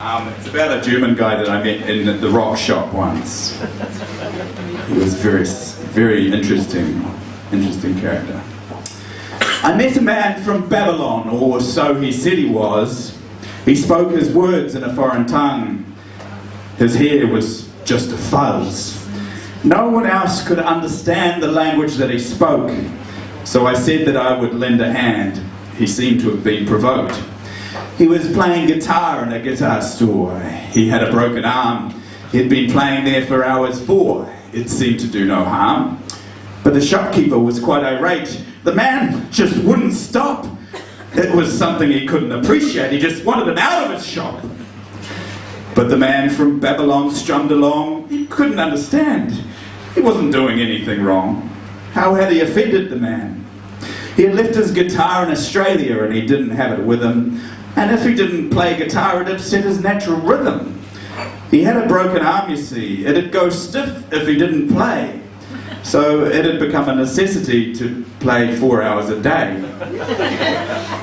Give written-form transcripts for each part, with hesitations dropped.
It's about a German guy that I met in the rock shop once. He was very interesting character. I met a man from Babylon, or so he said he was. He spoke his words in a foreign tongue. His hair was just a fuzz. No one else could understand the language that he spoke, so I said that I would lend a hand. He seemed to have been provoked. He was playing guitar in a guitar store. He had a broken arm. He'd been playing there for hours before. It seemed to do no harm. But the shopkeeper was quite irate. The man just wouldn't stop. It was something he couldn't appreciate. He just wanted him out of his shop. But the man from Babylon strummed along. He couldn't understand. He wasn't doing anything wrong. How had he offended the man? He had left his guitar in Australia and he didn't have it with him. And if he didn't play guitar, it upset his natural rhythm. He had a broken arm, you see. It'd go stiff if he didn't play. So it had become a necessity to play 4 hours a day.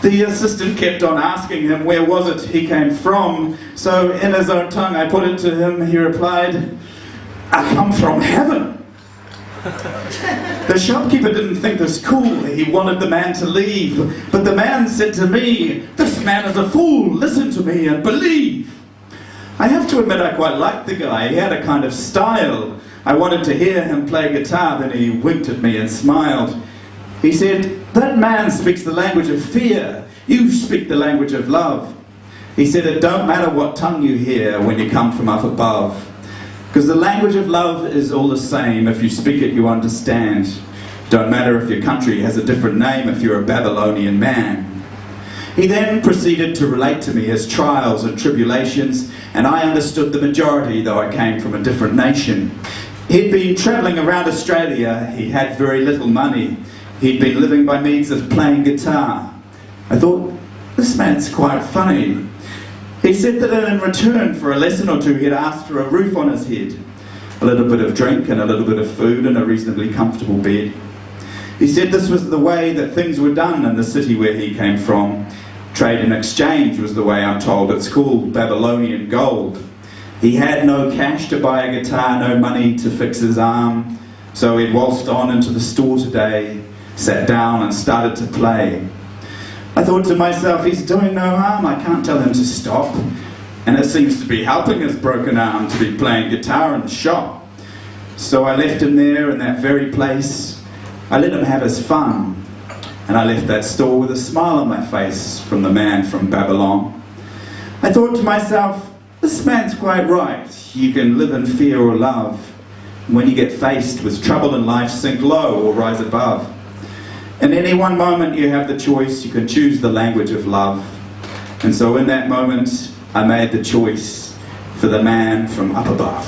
The assistant kept on asking him where was it he came from. So in his own tongue I put it to him. He replied, "I come from heaven." The shopkeeper didn't think this cool. He wanted the man to leave. But the man said to me, "This man is a fool. Listen to me and believe." I have to admit I quite liked the guy. He had a kind of style. I wanted to hear him play guitar. Then he winked at me and smiled. He said, "That man speaks the language of fear. You speak the language of love." He said, "It don't matter what tongue you hear when you come from up above. Because the language of love is all the same. If you speak it, you understand. Don't matter if your country has a different name if you're a Babylonian man." He then proceeded to relate to me his trials and tribulations, and I understood the majority, though I came from a different nation. He'd been travelling around Australia. He had very little money. He'd been living by means of playing guitar. I thought, this man's quite funny. He said that in return for a lesson or two, he'd asked for a roof on his head, a little bit of drink and a little bit of food and a reasonably comfortable bed. He said this was the way that things were done in the city where he came from. Trade and exchange was the way I'm told. It's called Babylonian gold. He had no cash to buy a guitar, no money to fix his arm, so he'd waltzed on into the store today, sat down and started to play. I thought to myself, he's doing no harm, I can't tell him to stop. And it seems to be helping his broken arm to be playing guitar in the shop. So I left him there in that very place. I let him have his fun. And I left that store with a smile on my face from the man from Babylon. I thought to myself, this man's quite right. You can live in fear or love. When you get faced with trouble in life, sink low or rise above. In any one moment you have the choice. You can choose the language of love. And so in that moment I made the choice for the man from up above.